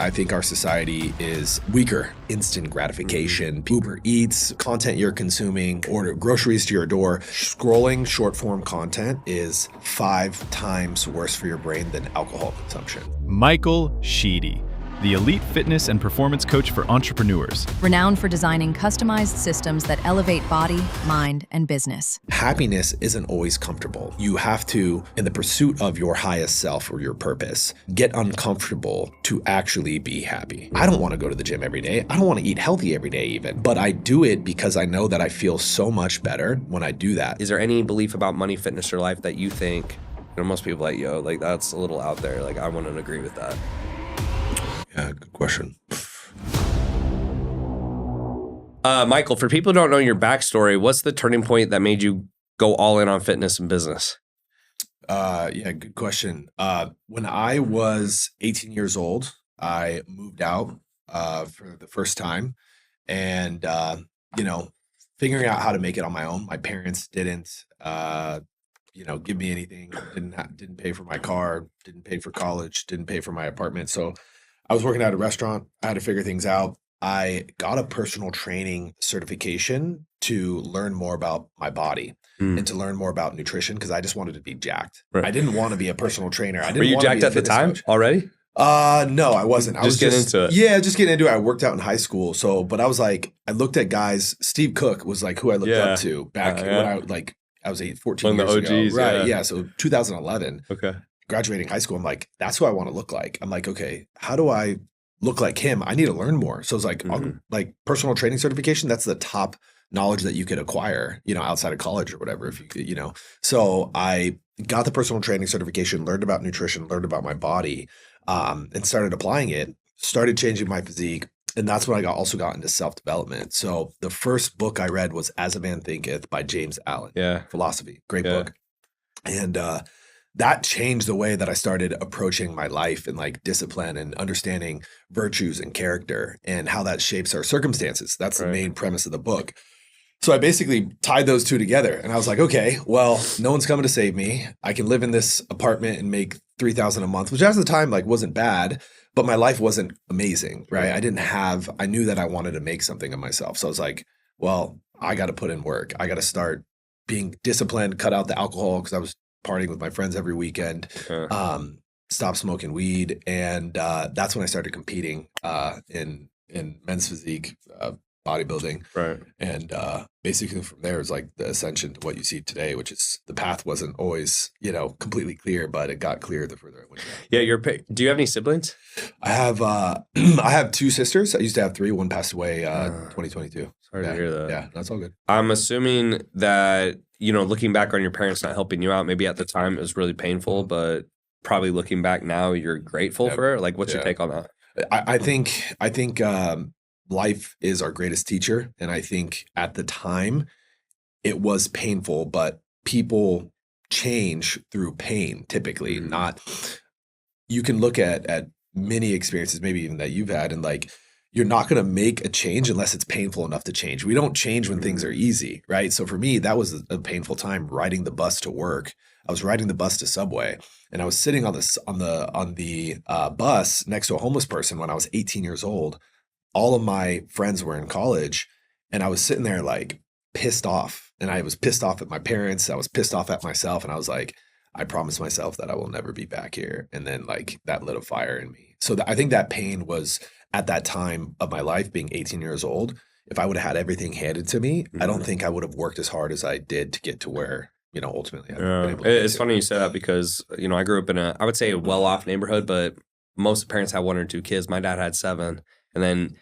I think our society is weaker. Instant gratification, Uber Eats, content you're consuming, order groceries to your door. Scrolling short form content is 5 times worse for your brain than alcohol consumption. Michael Sheedy, the elite fitness and performance coach for entrepreneurs. Renowned for designing customized systems that elevate body, mind, and business. Happiness isn't always comfortable. You have to, in the pursuit of your highest self or your purpose, get uncomfortable to actually be happy. I don't want to go to the gym every day. I don't want to eat healthy every day even, but I do it because I know that I feel so much better when I do that. Is there any belief about money, fitness, or life that you think, most people like, yo, like that's a little out there. Like I wouldn't agree with that. Yeah, good question. Michael, for people who don't know your backstory, what's the turning point that made you go all in on fitness and business? Yeah, good question. When I was 18 years old, I moved out for the first time, and figuring out how to make it on my own. My parents didn't give me anything. Didn't pay for my car, didn't pay for college, didn't pay for my apartment. So I was working at a restaurant. I had to figure things out. I got a personal training certification to learn more about my body and to learn more about nutrition because I just wanted to be jacked. Right. I didn't want to be a personal trainer. I didn't. Were you jacked at the time already? No, I wasn't. I was getting into it. Yeah, just getting into it. I worked out in high school. But I was like, I looked at guys. Steve Cook was like who I looked up to back when I was 14 years OGs, ago. Right. Yeah. So 2011. Okay. Graduating high school, I'm like, that's who I want to look like. I'm like, okay, how do I look like him? I need to learn more. So it's like, like personal training certification. That's the top knowledge that you could acquire, outside of college or whatever. If you, So I got the personal training certification, learned about nutrition, learned about my body, and started applying it. Started changing my physique, and that's when I also got into self-development. So the first book I read was As a Man Thinketh by James Allen. Yeah, philosophy, great book, and that changed the way that I started approaching my life and like discipline and understanding virtues and character and how that shapes our circumstances. That's the main premise of the book. So I basically tied those two together and I was like, okay, well, no one's coming to save me. I can live in this apartment and make $3,000 a month, which at the time like wasn't bad, but my life wasn't amazing, right? I knew that I wanted to make something of myself. So I was like, well, I got to put in work. I got to start being disciplined, cut out the alcohol because I was partying with my friends every weekend, stop smoking weed. And that's when I started competing in men's physique, bodybuilding. Right. And basically from there is like the ascension to what you see today, which is the path wasn't always, completely clear, but it got clear the further I went. Yeah. Do you have any siblings? I have 2 sisters. I used to have 3. One passed away 2022. Sorry to hear that. Yeah, that's all good. I'm assuming that, looking back on your parents not helping you out, maybe at the time it was really painful, but probably looking back now, you're grateful for it. Like, what's your take on that? I think life is our greatest teacher. And I think at the time it was painful, but people change through pain typically. You can look at many experiences, maybe even that you've had, and like, you're not going to make a change unless it's painful enough to change. We don't change when things are easy, right? So for me, that was a painful time riding the bus to work. I was riding the bus to Subway, and I was sitting on the bus next to a homeless person when I was 18 years old. All of my friends were in college, and I was sitting there like pissed off. And I was pissed off at my parents. I was pissed off at myself, and I was like, I promised myself that I will never be back here. And then like that lit a fire in me. So I think that pain was at that time of my life, being 18 years old. If I would have had everything handed to me, I don't think I would have worked as hard as I did to get to where, ultimately I've been able to It's funny you say that because, I grew up in I would say a well-off neighborhood, but most parents had 1 or 2 kids. My dad had 7. And then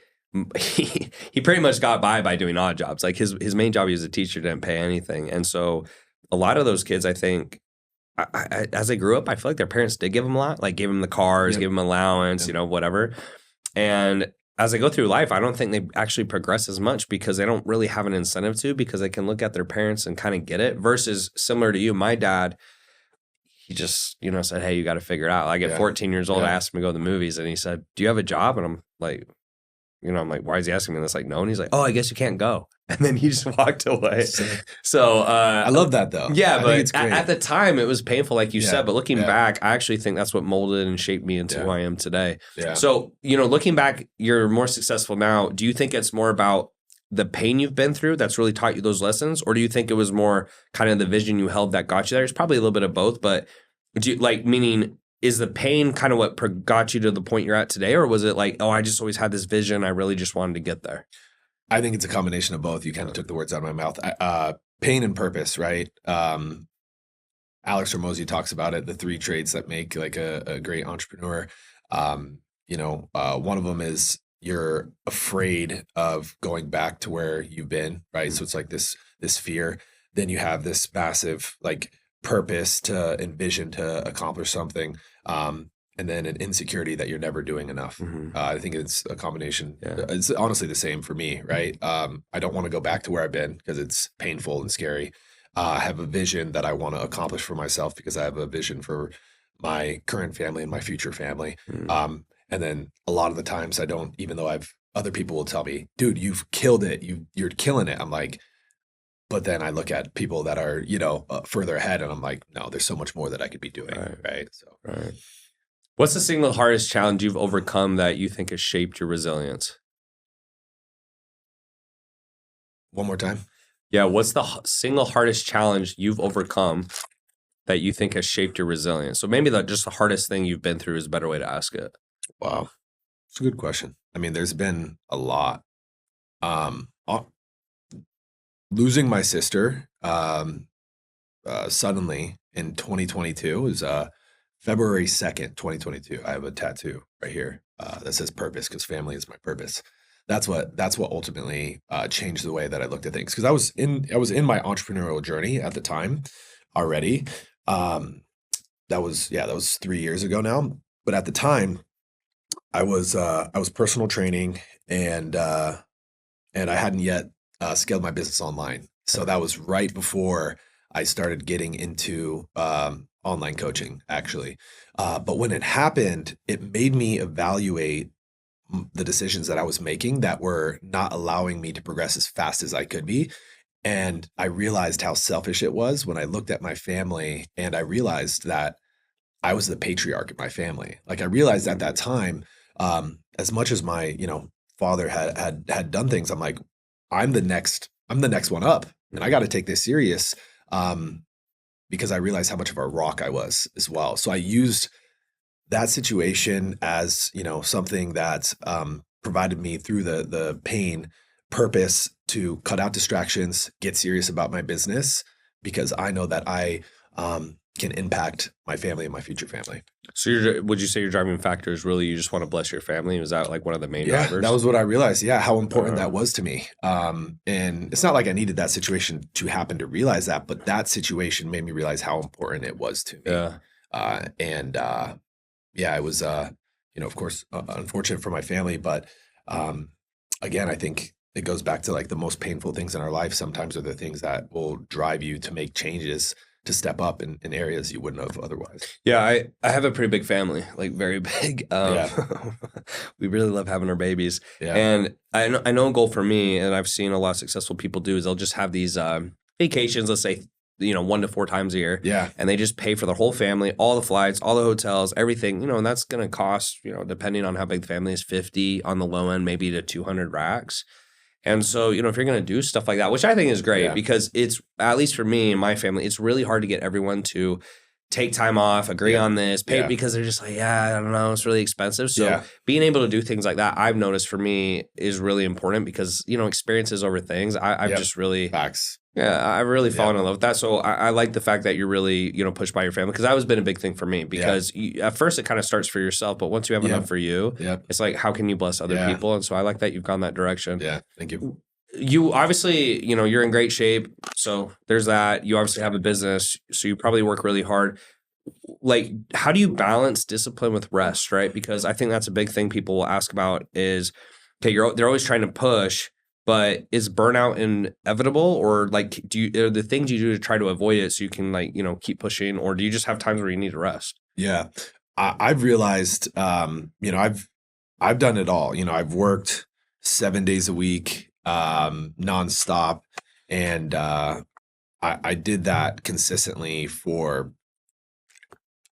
he pretty much got by doing odd jobs. Like his main job, he was a teacher, didn't pay anything. And so a lot of those kids, I think, as they grew up, I feel like their parents did give them a lot, like gave them the cars, give them allowance, whatever. And as they go through life, I don't think they actually progress as much because they don't really have an incentive to, because they can look at their parents and kind of get it. Versus similar to you, my dad, he just, said, hey, you got to figure it out. Like at 14 years old, I asked him to go to the movies and he said, do you have a job? And I'm like, I'm like, why is he asking me this? Like, no. And he's like, oh, I guess you can't go. And then he just walked away. So I love that though. Yeah, I but think it's great. at the time it was painful, like you said. But looking back, I actually think that's what molded and shaped me into who I am today. Yeah. So, looking back, you're more successful now. Do you think it's more about the pain you've been through that's really taught you those lessons? Or do you think it was more kind of the vision you held that got you there? It's probably a little bit of both, but do you, meaning, is the pain kind of what got you to the point you're at today? Or was it like, oh, I just always had this vision, I really just wanted to get there? I think it's a combination of both. You kind of took the words out of my mouth. Pain and purpose, right? Alex Hormozi talks about it, the 3 traits that make like a great entrepreneur. One of them is you're afraid of going back to where you've been, right? So it's like this fear. Then you have this massive like purpose to envision to accomplish something. And then an insecurity that you're never doing enough. I think it's a combination. Yeah. It's honestly the same for me, right? I don't want to go back to where I've been because it's painful and scary. I have a vision that I want to accomplish for myself because I have a vision for my current family and my future family. And then a lot of the times I don't, even though other people will tell me, dude, you've killed it. You're killing it. I'm like, but then I look at people that are, further ahead and I'm like, no, there's so much more that I could be doing. Right. So, right. What's the single hardest challenge you've overcome that you think has shaped your resilience? One more time. Yeah, what's the single hardest challenge you've overcome that you think has shaped your resilience? So maybe just the hardest thing you've been through is a better way to ask it. Wow. It's a good question. I mean, there's been a lot. Losing my sister suddenly in 2022 was February 2nd, 2022. I have a tattoo right here that says purpose because family is my purpose. That's what ultimately changed the way that I looked at things. Because I was in my entrepreneurial journey at the time already. That was 3 years ago now. But at the time, I was personal training and I hadn't yet scaled my business online. So that was right before I started getting into online coaching, actually. But when it happened, it made me evaluate the decisions that I was making that were not allowing me to progress as fast as I could be. And I realized how selfish it was when I looked at my family and I realized that I was the patriarch in my family. Like I realized at that time, as much as my, father had done things, I'm like, I'm the next one up and I got to take this serious. Because I realized how much of a rock I was as well. So I used that situation as, something that provided me through the pain purpose to cut out distractions, get serious about my business, because I know that I can impact my family and my future family. So would you say your driving factor is really you just want to bless your family? Was that like one of the main drivers? That was what I realized. Yeah, how important that was to me. And it's not like I needed that situation to happen to realize that, but that situation made me realize how important it was to me. It was, of course, unfortunate for my family, but again, I think it goes back to like the most painful things in our life. Sometimes are the things that will drive you to make changes, to step up in areas you wouldn't have otherwise. Yeah, I have a pretty big family, like very big. We really love having our babies. Yeah. And I know a goal for me, and I've seen a lot of successful people do, is they'll just have these vacations, let's say, 1 to 4 times a year. Yeah. And they just pay for their whole family, all the flights, all the hotels, everything, and that's going to cost, depending on how big the family is, 50 on the low end, maybe to 200 racks. And so, if you're going to do stuff like that, which I think is great because it's, at least for me and my family, it's really hard to get everyone to take time off, agree on this, pay because they're just like, I don't know, it's really expensive. So being able to do things like that, I've noticed for me is really important because, experiences over things. I've just really facts. Yeah, I really fallen in love with that. So I like the fact that you're really, pushed by your family, because that has been a big thing for me, because at first it kind of starts for yourself, but once you have enough for you, it's like, how can you bless other people? And so I like that you've gone that direction. Yeah, thank you. You obviously, you're in great shape. So there's that. You obviously have a business, so you probably work really hard. Like, how do you balance discipline with rest, right? Because I think that's a big thing people will ask about is, okay, they're always trying to push, but is burnout inevitable, or like, are the things you do to try to avoid it so you can keep pushing, or do you just have times where you need to rest? Yeah, I've realized, I've done it all. I've worked 7 days a week, nonstop. And I did that consistently for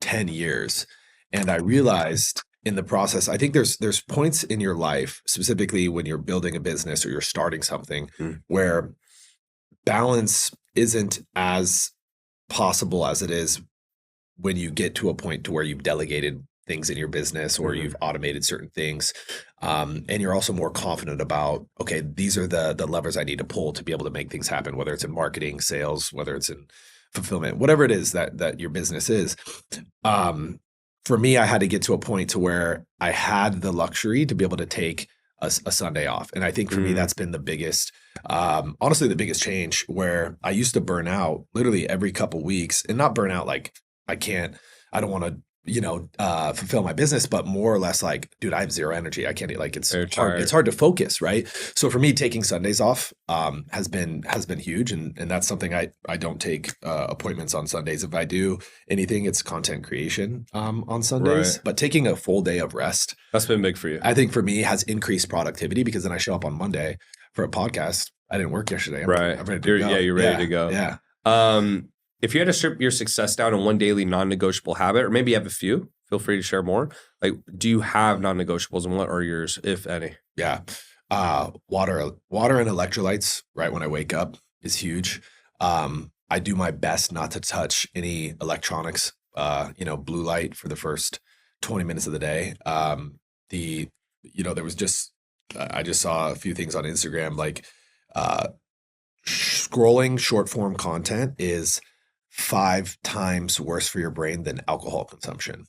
10 years. And I realized in the process, I think there's points in your life, specifically when you're building a business or you're starting something, where balance isn't as possible as it is when you get to a point to where you've delegated things in your business or you've automated certain things. And you're also more confident about, okay, these are the levers I need to pull to be able to make things happen, whether it's in marketing, sales, whether it's in fulfillment, whatever it is that your business is. For me, I had to get to a point to where I had the luxury to be able to take a Sunday off. And I think for me, that's been the biggest, honestly, the biggest change, where I used to burn out literally every couple weeks, and not burn out like I don't want to, fulfill my business, but more or less like, dude, I have zero energy. I can't, like, it's hard to focus. Right. So for me, taking Sundays off, has been huge. And that's something I don't take, appointments on Sundays. If I do anything, it's content creation, on Sundays, but taking a full day of rest. That's been big for you. I think for me has increased productivity, because then I show up on Monday for a podcast. I didn't work yesterday. I'm ready to go. Yeah. You're ready to go. Yeah. If you had to strip your success down in one daily non-negotiable habit, or maybe you have a few, feel free to share more. Like, do you have non-negotiables, and what are yours, if any? Yeah. Water and electrolytes right when I wake up is huge. I do my best not to touch any electronics, blue light for the first 20 minutes of the day. There was I just saw a few things on Instagram, like, scrolling short form content is 5 times worse for your brain than alcohol consumption.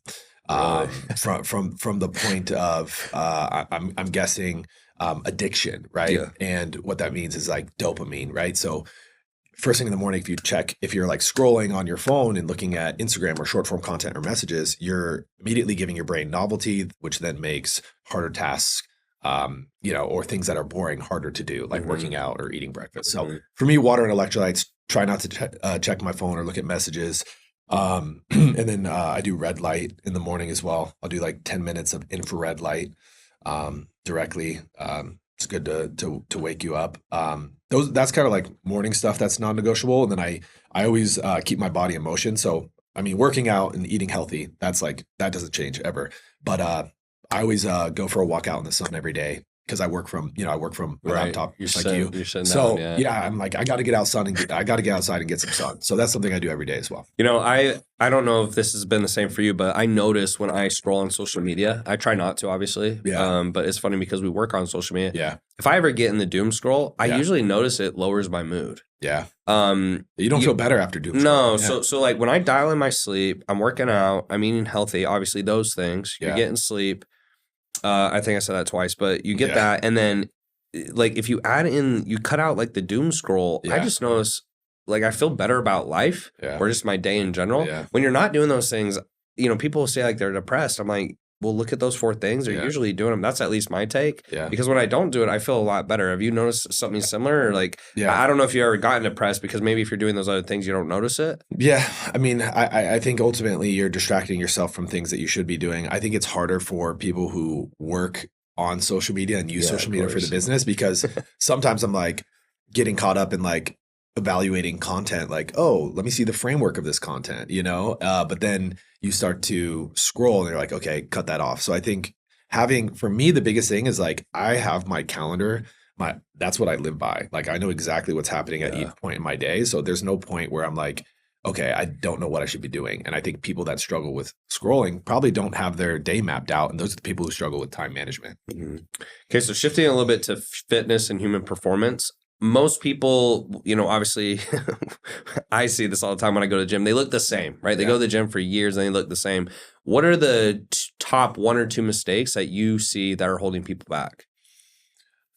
From the point of, I'm guessing, addiction, right? Yeah. And what that means is like dopamine, right? So first thing in the morning, if you're like scrolling on your phone and looking at Instagram or short form content or messages, you're immediately giving your brain novelty, which then makes harder tasks, or things that are boring harder to do, like working out or eating breakfast. So for me, water and electrolytes, try not to check my phone or look at messages. And then I do red light in the morning as well. I'll do like 10 minutes of infrared light directly. It's good to wake you up. That's kind of like morning stuff that's non-negotiable. And then I always keep my body in motion. So, I mean, working out and eating healthy, that doesn't change ever. But I always go for a walk out in the sun every day, because I work from my laptop, You're so down, yeah. I'm like, I got to get outside and get some sun. So that's something I do every day as well. I don't know if this has been the same for you, but I notice when I scroll on social media, I try not to, obviously. Yeah. But it's funny because we work on social media. Yeah. If I ever get in the doom scroll, I usually notice it lowers my mood. Yeah. You don't feel better after doom scroll. No. Yeah. So like when I dial in my sleep, I'm working out, I'm eating healthy, obviously those things. You're getting sleep. I think I said that twice, but you get that. And then like if you cut out like the doom scroll, I just notice like I feel better about life or just my day in general. Yeah. When you're not doing those things, people say like they're depressed. I'm like, well, look at those 4 things. They're usually doing them. That's at least my take. Yeah. Because when I don't do it, I feel a lot better. Have you noticed something similar? Or like, I don't know if you ever gotten depressed because maybe if you're doing those other things, you don't notice it. Yeah. I mean, I think ultimately you're distracting yourself from things that you should be doing. I think it's harder for people who work on social media and use social media for the business, because sometimes I'm like getting caught up in like evaluating content, like, oh, let me see the framework of this content, but then you start to scroll and you're like, okay, cut that off. So I think for me, the biggest thing is like, I have my calendar, that's what I live by. Like, I know exactly what's happening at each point in my day. So there's no point where I'm like, okay, I don't know what I should be doing. And I think people that struggle with scrolling probably don't have their day mapped out. And those are the people who struggle with time management. Mm-hmm. Okay. So shifting a little bit to fitness and human performance. Most people, obviously, I see this all the time when I go to the gym. They look the same, right? They go to the gym for years and they look the same. What are the top 1 or 2 mistakes that you see that are holding people back?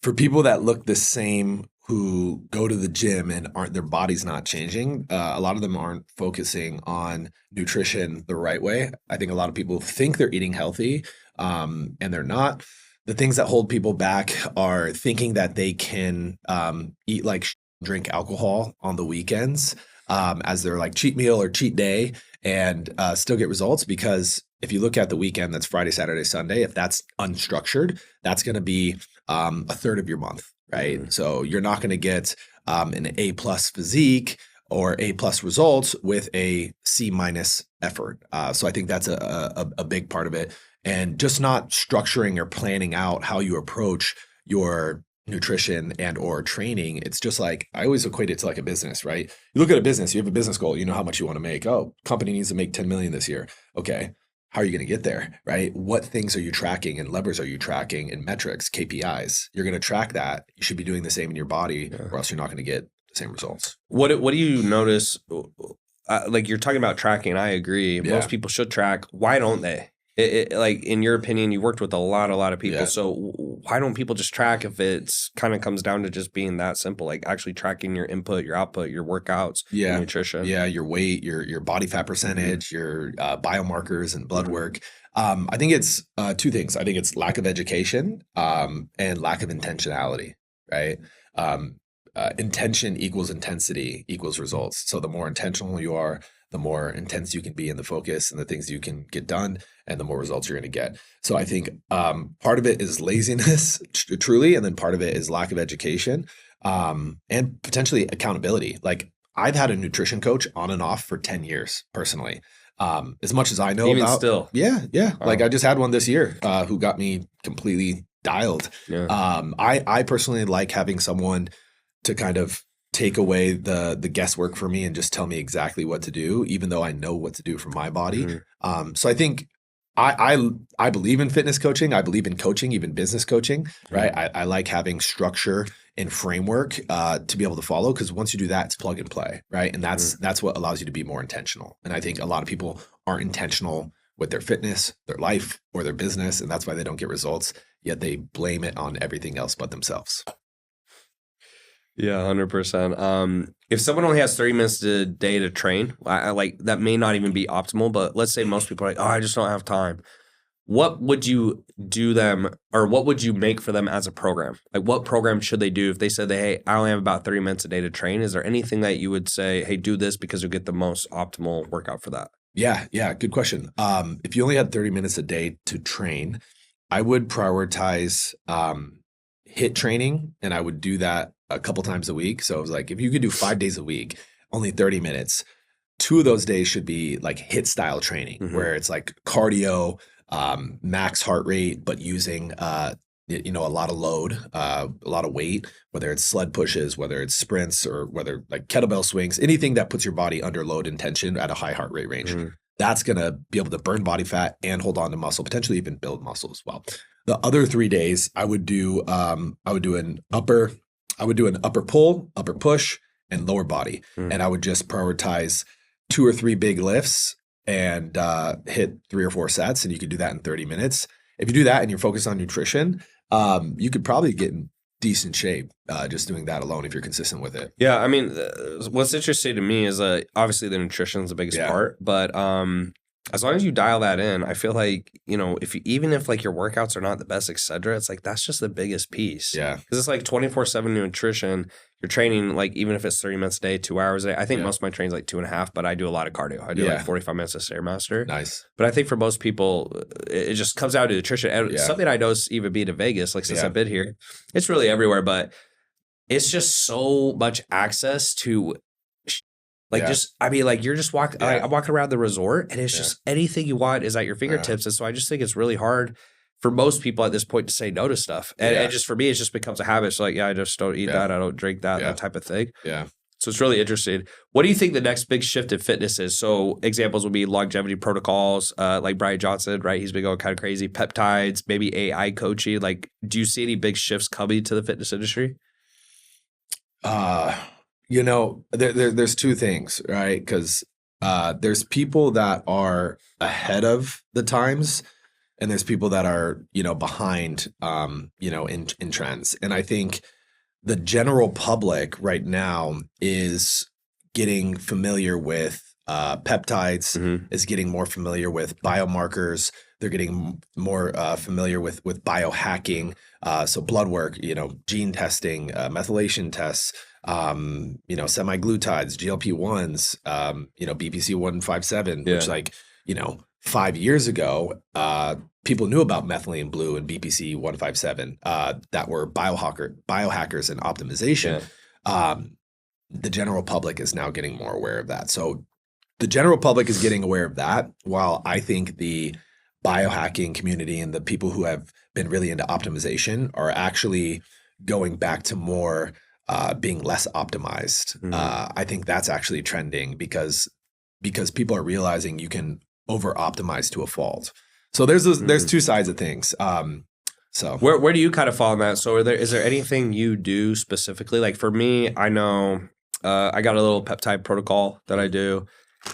For people that look the same, who go to the gym and their body's not changing, a lot of them aren't focusing on nutrition the right way. I think a lot of people think they're eating healthy, and they're not. The things that hold people back are thinking that they can eat like drink alcohol on the weekends as their like cheat meal or cheat day and still get results. Because if you look at the weekend, that's Friday, Saturday, Sunday, if that's unstructured, that's going to be a third of your month, right? So you're not going to get an A+ physique or A+ results with a C- effort. So I think that's a big part of it. And just not structuring or planning out how you approach your nutrition and or training. It's just like, I always equate it to like a business, right? You look at a business, you have a business goal, you know how much you want to make. Oh, company needs to make 10 million this year. Okay. How are you going to get there, right? What things are you tracking and levers are you tracking and metrics, KPIs? You're going to track that. You should be doing the same in your body or else you're not going to get the same results. What do you notice? Like you're talking about tracking. I agree. Yeah. Most people should track. Why don't they? Like in your opinion, you worked with a lot of people. Yeah. So why don't people just track if it's kind of comes down to just being that simple? Like actually tracking your input, your output, your workouts, your nutrition. Yeah, your weight, your body fat percentage, your biomarkers and blood work. I think it's two things. I think it's lack of education and lack of intentionality, right? Intention equals intensity equals results. So the more intentional you are, the more intense you can be in the focus and the things you can get done, and the more results you're going to get. So I think part of it is laziness, truly, and then part of it is lack of education and potentially accountability. Like I've had a nutrition coach on and off for 10 years personally. As much as I know Even about, still. Yeah. Like I just had one this year who got me completely dialed. Yeah. I personally like having someone to kind of take away the guesswork for me and just tell me exactly what to do, even though I know what to do for my body. So I think I believe in fitness coaching. I believe in coaching, even business coaching, right? I like having structure and framework to be able to follow, because once you do that, it's plug and play, right? And that's what allows you to be more intentional. And I think a lot of people aren't intentional with their fitness, their life, or their business, and that's why they don't get results, yet they blame it on everything else but themselves. Yeah, 100%. If someone only has 30 minutes a day to train, I like that may not even be optimal, but let's say most people are like, oh, I just don't have time. What would you do them, or what would you make for them as a program? Like what program should they do if they said, hey, I only have about 30 minutes a day to train? Is there anything that you would say, hey, do this because you'll get the most optimal workout for that? Yeah, good question. If you only had 30 minutes a day to train, I would prioritize HIIT training, and I would do that a couple times a week. So it was like, if you could do 5 days a week, only 30 minutes, 2 of those days should be like HIIT style training, where it's like cardio, max heart rate, but using, a lot of load, a lot of weight, whether it's sled pushes, whether it's sprints, or whether like kettlebell swings, anything that puts your body under load and tension at a high heart rate range. That's going to be able to burn body fat and hold on to muscle, potentially even build muscle as well. The other 3 days I would do an upper pull, upper push, and lower body. And I would just prioritize 2 or 3 big lifts and hit 3 or 4 sets. And you could do that in 30 minutes. If you do that and you're focused on nutrition, you could probably get in decent shape just doing that alone if you're consistent with it. Yeah, I mean, what's interesting to me is obviously the nutrition is the biggest part, but as long as you dial that in, I feel like, even if like your workouts are not the best, et cetera, it's like that's just the biggest piece. Yeah. Because it's like 24/7 nutrition. You're training like even if it's 30 minutes a day, 2 hours a day. I think most of my training's like 2.5, but I do a lot of cardio. I do like 45 minutes of Stairmaster. Nice. But I think for most people, it just comes down to nutrition. And something I noticed even being to Vegas, like since I've been here, it's really everywhere, but it's just so much access to you're just walking. I'm walking around the resort, and it's just anything you want is at your fingertips. And so I just think it's really hard for most people at this point to say no to stuff. And just for me, it just becomes a habit. So like, I just don't eat that. I don't drink that, that type of thing. Yeah. So it's really interesting. What do you think the next big shift in fitness is? So examples would be longevity protocols, like Brian Johnson, right? He's been going kind of crazy. Peptides, maybe AI coaching. Like, do you see any big shifts coming to the fitness industry? There's 2 things, right? Because there's people that are ahead of the times, and there's people that are, behind, in trends. And I think the general public right now is getting familiar with peptides, is getting more familiar with biomarkers. They're getting more familiar with biohacking. So blood work, gene testing, methylation tests, semaglutides, GLP-1s, BPC 157, which 5 years ago, people knew about methylene blue and BPC 157 that were biohackers and optimization. The general public is now getting more aware of that. So the general public is getting aware of that, while I think the biohacking community and the people who have been really into optimization are actually going back to more being less optimized. I think that's actually trending because people are realizing you can over optimize to a fault. So there's two sides of things. So where do you kind of fall on that? So is there anything you do specifically? Like for me, I know I got a little peptide protocol that I do.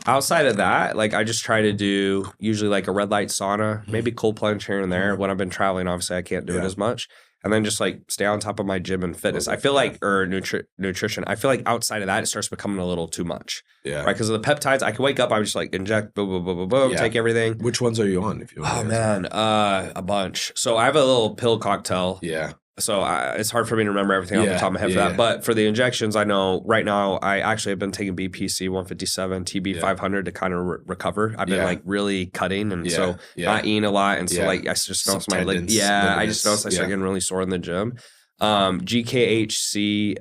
Outside of that, like I just try to do usually like a red light sauna, maybe cold plunge here and there. When I've been traveling, obviously I can't do it as much. And then just like stay on top of my gym and fitness. I feel like, or nutrition. I feel like outside of that, it starts becoming a little too much. Yeah. Right. Because of the peptides, I can wake up, I just like inject, boom, boom, boom, boom, boom, take everything. Which ones are you on? If you want a bunch. So I have a little pill cocktail. Yeah. So it's hard for me to remember everything off the top of my head for that. But for the injections, I know right now I actually have been taking BPC 157, TB 500 to kind of recover. I've been like really cutting and so not eating a lot. And so like I just noticed my ligaments. I just noticed I started getting really sore in the gym. GHKCU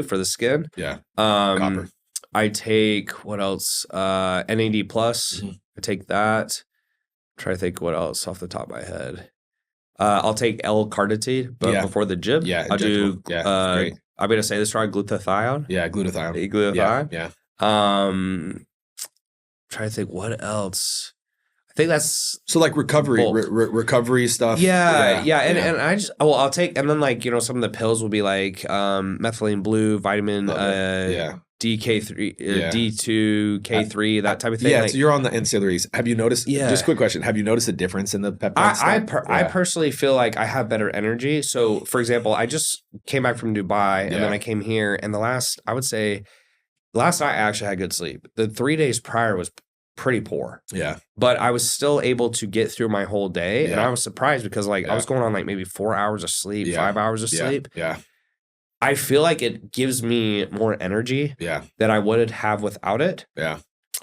for the skin. Copper. I take what else? NAD plus. I take that. Try to think what else off the top of my head. I'll take L-carnitine, but before the gym, I'll do. I'm gonna say this wrong. Glutathione. Glutathione. Glutathione. Try to think what else. I think that's so like recovery, recovery stuff. And I just I'll take and then like some of the pills will be like methylene blue, vitamin DK3, D2, K3, that type of thing. Yeah, so you're on the ancillaries. Have you noticed? Just a quick question. Have you noticed a difference in the peptides? I personally feel like I have better energy. So, for example, I just came back from Dubai and then I came here, and last night I actually had good sleep. The 3 days prior was pretty poor. But I was still able to get through my whole day, and I was surprised because I was going on like maybe 4 hours of sleep, 5 hours of sleep. I feel like it gives me more energy than I would have without it.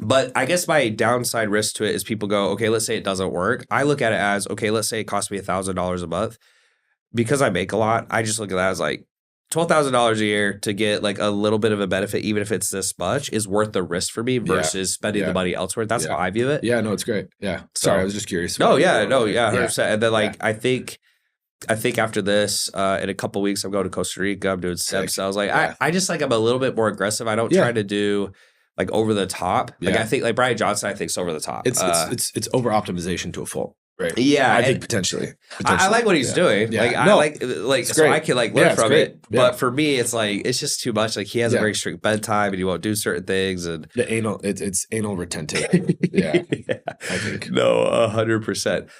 But I guess my downside risk to it is people go, okay, let's say it doesn't work. I look at it as, okay, let's say it costs me $1,000 a month. Because I make a lot, I just look at that as like $12,000 a year to get like a little bit of a benefit, even if it's this much, is worth the risk for me versus spending the money elsewhere. That's how I view it. Yeah, no, it's great. Yeah. Sorry, I was just curious. 100%. And then like, I think after this, in a couple of weeks, I'm going to Costa Rica. I'm doing stem cells. Like I just like I'm a little bit more aggressive. I don't try to do like over the top. Like I think like Brian Johnson, I think is over the top. It's over optimization to a fault. Right. Yeah, I think potentially. I like what he's doing. Like I like so I can like learn from it. But for me, it's like it's just too much. Like he has a very strict bedtime, and he won't do certain things. And the anal, it's anal retentive. I think 100%.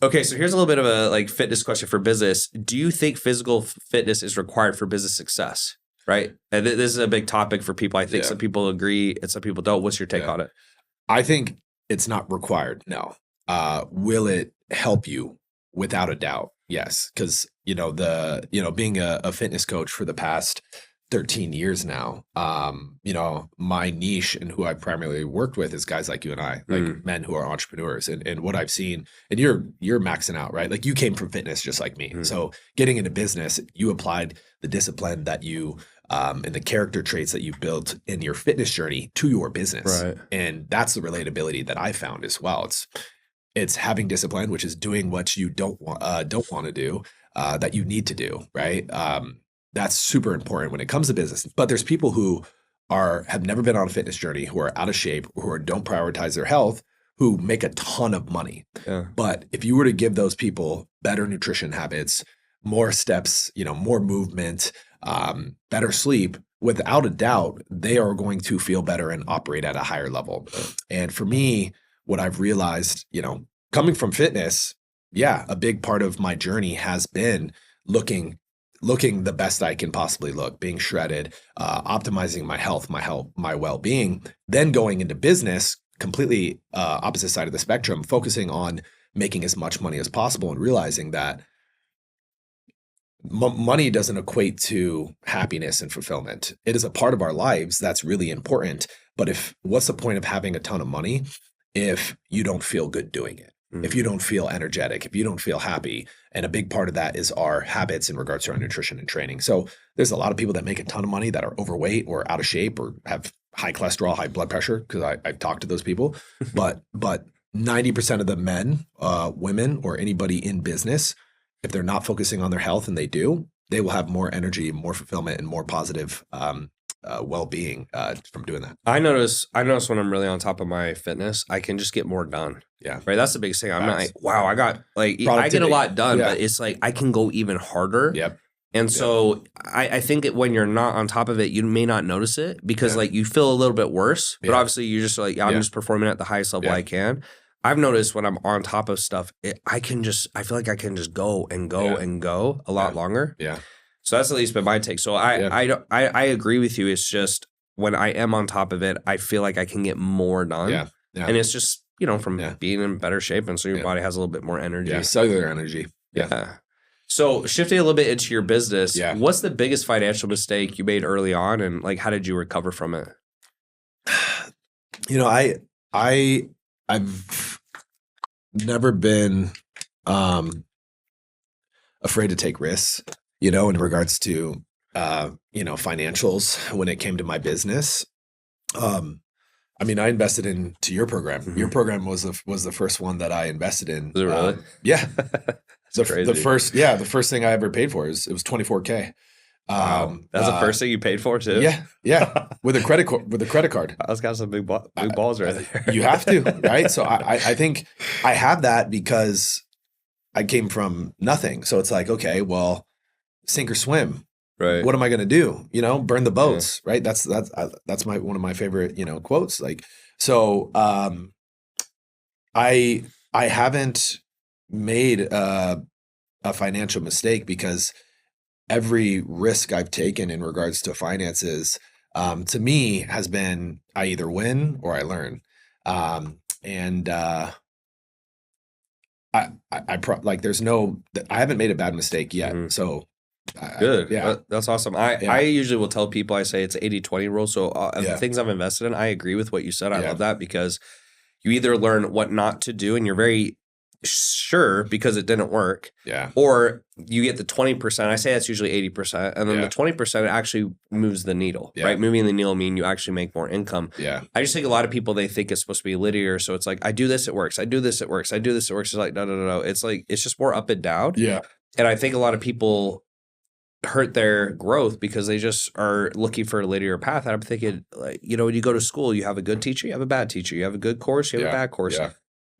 Okay, so here's a little bit of a like fitness question for business. Do you think physical fitness is required for business success? Right, and this is a big topic for people. I think some people agree and some people don't. What's your take on it? I think it's not required. No. Will it help you? Without a doubt, yes. Because being a fitness coach for the past 13 years now, my niche and who I primarily worked with is guys like you and I, like men who are entrepreneurs, and what I've seen, and you're maxing out, right? Like you came from fitness just like me. So getting into business, you applied the discipline that you and the character traits that you built in your fitness journey to your business. Right. And that's the relatability that I found as well. It's having discipline, which is doing what you don't want to do, that you need to do, right? That's super important when it comes to business. But there's people who have never been on a fitness journey, who are out of shape, who don't prioritize their health, who make a ton of money. But if you were to give those people better nutrition habits, more steps, more movement, better sleep, without a doubt, they are going to feel better and operate at a higher level. And for me, what I've realized, coming from fitness, a big part of my journey has been looking the best I can possibly look, being shredded, optimizing my health, my well-being, then going into business, completely opposite side of the spectrum, focusing on making as much money as possible and realizing that money doesn't equate to happiness and fulfillment. It is a part of our lives that's really important. But what's the point of having a ton of money if you don't feel good doing it? if you don't feel energetic, if you don't feel happy. And a big part of that is our habits in regards to our nutrition and training. So there's a lot of people that make a ton of money that are overweight or out of shape or have high cholesterol, high blood pressure, because I've talked to those people. But 90% of the men, women, or anybody in business, if they're not focusing on their health, and they will have more energy, more fulfillment, and more positive well-being from doing that. I notice when I'm really on top of my fitness, I can just get more done. Yeah. Right. That's the biggest thing. I'm not like, wow, I got I get a lot done, but it's like I can go even harder. Yep. And so I think when you're not on top of it, you may not notice it because like you feel a little bit worse, but obviously you're just like, I'm just performing at the highest level I can. I've noticed when I'm on top of stuff, I feel like I can just go and go and go a lot longer. Yeah. So that's at least been my take. So I agree with you. It's just when I am on top of it, I feel like I can get more done. Yeah. Yeah. And it's just, from being in better shape. And so your body has a little bit more energy. Yeah. Cellular energy. Yeah. So shifting a little bit into your business, what's the biggest financial mistake you made early on, and like how did you recover from it? I've never been afraid to take risks, in regards to financials when it came to my business. I invested into your program. Mm-hmm. Your program was the first one that I invested in. Was it really? Yeah. Crazy. The first thing I ever paid for it was $24K. Wow. That's the first thing you paid for too? Yeah. With a credit card. I was got some big balls right there. You have to, right? So I think I have that because I came from nothing. So it's like, okay, well, sink or swim. Right. What am I going to do? Burn the boats, right? That's one of my favorite, quotes. Like, so I haven't made a financial mistake because every risk I've taken in regards to finances, to me, has been I either win or I learn. I haven't made a bad mistake yet. Mm-hmm. So good. That's awesome. I usually will tell people, I say it's 80-20 rule. So the things I've invested in, I agree with what you said. I love that because you either learn what not to do and you're very sure because it didn't work. Yeah. Or you get the 20%. I say that's usually 80%. And then the 20% actually moves the needle, right? Moving the needle mean you actually make more income. Yeah. I just think a lot of people, they think it's supposed to be linear. So it's like, I do this, it works. I do this, it works. I do this, it works. It's like, no. It's like, it's just more up and down. Yeah. And I think a lot of people hurt their growth because they just are looking for a linear path. And I'm thinking, like, when you go to school, you have a good teacher, you have a bad teacher, you have a good course, you have a bad course. Yeah.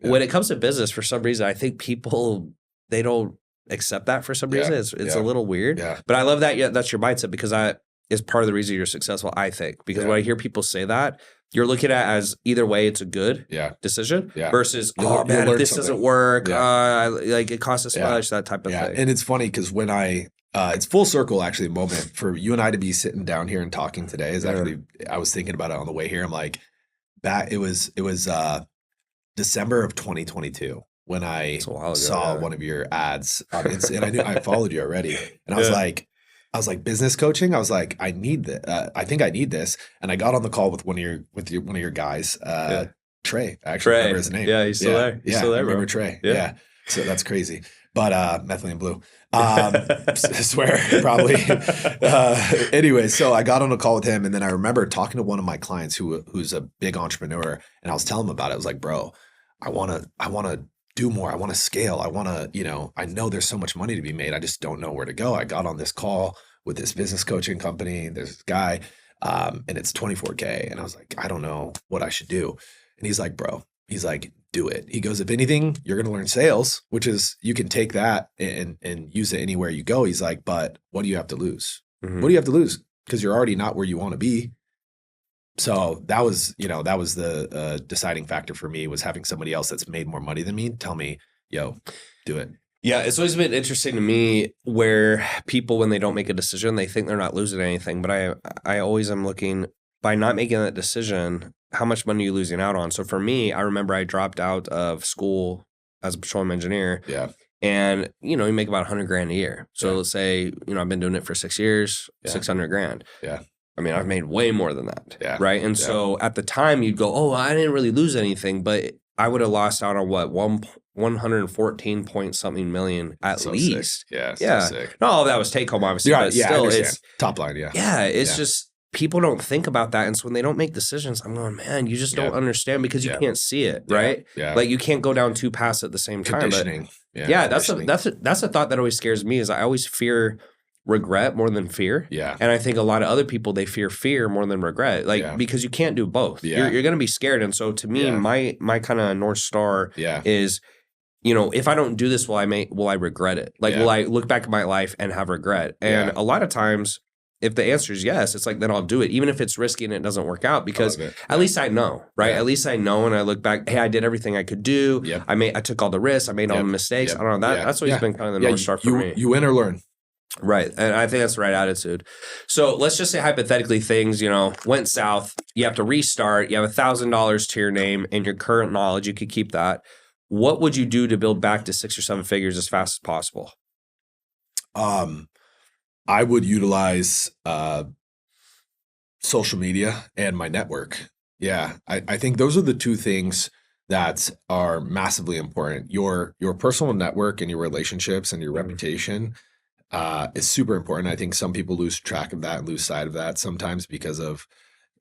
When it comes to business, for some reason, I think people, they don't accept that for some reason. It's a little weird. Yeah. But I love that. That's your mindset because that is part of the reason you're successful, I think. Because when I hear people say that, you're looking at as either way, it's a good decision versus, if this doesn't work, it costs us much, that type of thing. And it's funny because when it's full circle actually moment for you and I to be sitting down here and talking today is actually, I was thinking about it on the way here. I'm like, it was December of 2022 when I saw one of your ads on Instagram, and I knew I followed you already. And I was like, business coaching. I was like, I need this. I think I need this. And I got on the call with one of your guys, Trey. I actually remember his name. Yeah, he's still there. He's still there, I remember Trey. Yeah. So that's crazy. But methylene blue. I swear, probably. Anyway, so I got on a call with him, and then I remember talking to one of my clients who's a big entrepreneur, and I was telling him about it. I was like, bro, I want to do more. I want to scale. I want to, I know there's so much money to be made. I just don't know where to go. I got on this call with this business coaching company. There's this guy, and it's $24K. And I was like, I don't know what I should do. And he's like, bro, do it. He goes, if anything, you're going to learn sales, which is, you can take that and use it anywhere you go. He's like, but what do you have to lose? Mm-hmm. What do you have to lose? Because you're already not where you want to be. So that was the deciding factor for me, was having somebody else that's made more money than me tell me, yo, do it. Yeah, it's always been interesting to me where people, when they don't make a decision, they think they're not losing anything. But I always am looking, by not making that decision, how much money are you losing out on? So for me, I remember I dropped out of school as a petroleum engineer. Yeah. And, you make about $100,000 a year. So let's say, I've been doing it for 6 years, $600,000. Yeah. I mean, I've made way more than that. Yeah. Right. And so at the time you'd go, oh, I didn't really lose anything, but I would have lost out on what 114 point something million at So least. sick. Yeah. Yeah. So sick. Not all of that was take home, obviously, Yeah. but Yeah. I still, understand. it's Top line. Yeah. it's just people don't think about that, and so when they don't make decisions, I'm going, man, you just don't understand because you can't see it, right? Yeah. Like you can't go down two paths at the same time. But Conditioning. that's a thought that always scares me. Is I always fear regret more than fear. Yeah. And I think a lot of other people, they fear more than regret, like because you can't do both. Yeah. You're going to be scared. And so to me, my kind of North Star is, you know, if I don't do this, will I regret it? Like, will I look back at my life and have regret? And a lot of times, if the answer is yes, it's like, then I'll do it, even if it's risky and it doesn't work out, because at least I know, right? At least I know, and I look back, hey, I did everything I could do. I took all the risks. I made all the mistakes. I don't know. That's always been kind of the North Star for me. You win or learn. Right. And I think that's the right attitude. So let's just say hypothetically things, you know, went south. You have to restart. You have $1,000 to your name and your current knowledge. You could keep that. What would you do to build back to 6 or 7 figures as fast as possible? I would utilize social media and my network. Yeah, I think those are the two things that are massively important. Your personal network and your relationships and your reputation is super important. I think some people lose track of that and lose sight of that sometimes because of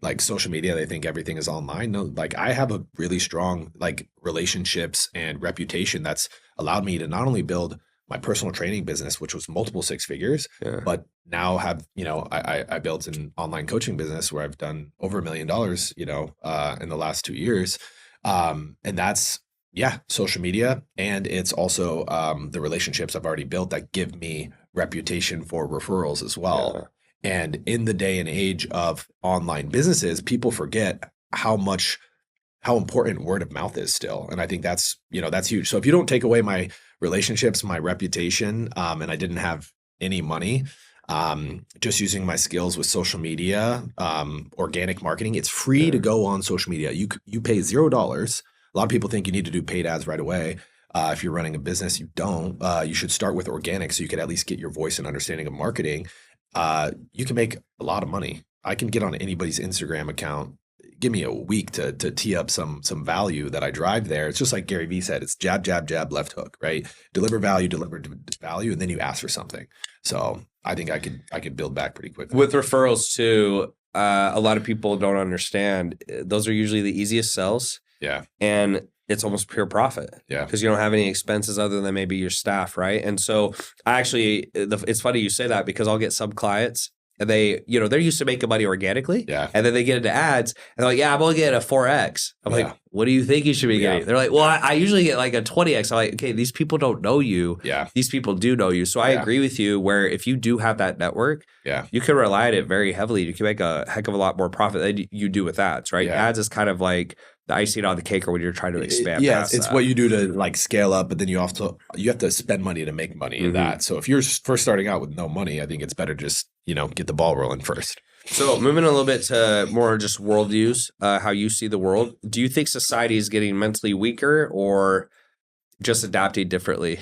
like social media. They think everything is online. No, like I have a really strong like relationships and reputation that's allowed me to not only build my personal training business, which was multiple 6 figures, but now have, you know, I built an online coaching business where I've done over $1 million, you know, in the last 2 years. And that's, social media. And it's also the relationships I've already built that give me reputation for referrals as well. And in the day and age of online businesses, people forget how important word of mouth is still. And I think that's, you know, that's huge. So if you don't take away my relationships, my reputation, and I didn't have any money, just using my skills with social media, organic marketing, it's free to go on social media. You pay $0. A lot of people think you need to do paid ads right away. If you're running a business, you don't. You should start with organic so you could at least get your voice and understanding of marketing. You can make a lot of money. I can get on anybody's Instagram account. Give me a week to tee up some value that I drive there. It's just like Gary Vee said, it's jab, jab, jab, left hook, right? Deliver value, and then you ask for something. So I think I could build back pretty quickly. With referrals too, a lot of people don't understand. Those are usually the easiest sells. Yeah. And it's almost pure profit. Yeah. Because you don't have any expenses other than maybe your staff, right? And so it's funny you say that because I'll get some clients and they, you know, they're used to making money organically. Yeah. And then they get into ads and they're like, yeah, I'm only getting a 4X. I'm like, what do you think you should be getting? They're like, well, I usually get like a 20X. I'm like, okay, these people don't know you. Yeah. These people do know you. So I agree with you where if you do have that network, you can rely on it very heavily. You can make a heck of a lot more profit than you do with ads, right? Yeah. Ads is kind of like the icing on the cake or when you're trying to expand. It's what you do to like scale up, but then you have to spend money to make money in that. So if you're first starting out with no money, I think it's better just, you know, get the ball rolling first. So moving a little bit to more just worldviews, how you see the world. Do you think society is getting mentally weaker or just adapting differently?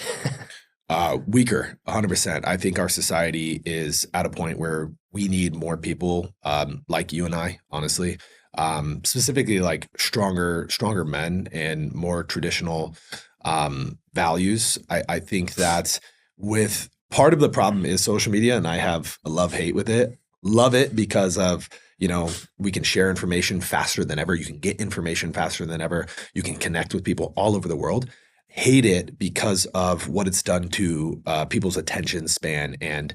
Weaker, 100%. I think our society is at a point where we need more people like you and I, honestly. Specifically like stronger men and more traditional values. I think that with part of the problem is social media, and I have a love-hate with it. Love it because of, you know, we can share information faster than ever. You can get information faster than ever. You can connect with people all over the world. Hate it because of what it's done to people's attention span and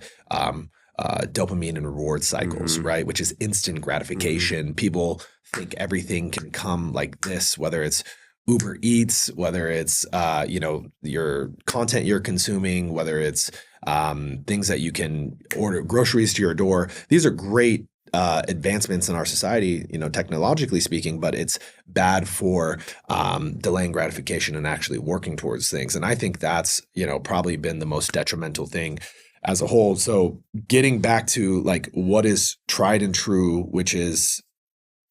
dopamine and reward cycles, right? Which is instant gratification. People think everything can come like this, whether it's Uber Eats, whether it's, you know, your content you're consuming, whether it's things that you can order, groceries to your door. These are great advancements in our society, you know, technologically speaking, but it's bad for delaying gratification and actually working towards things. And I think that's, you know, probably been the most detrimental thing as a whole. So getting back to like what is tried and true, which is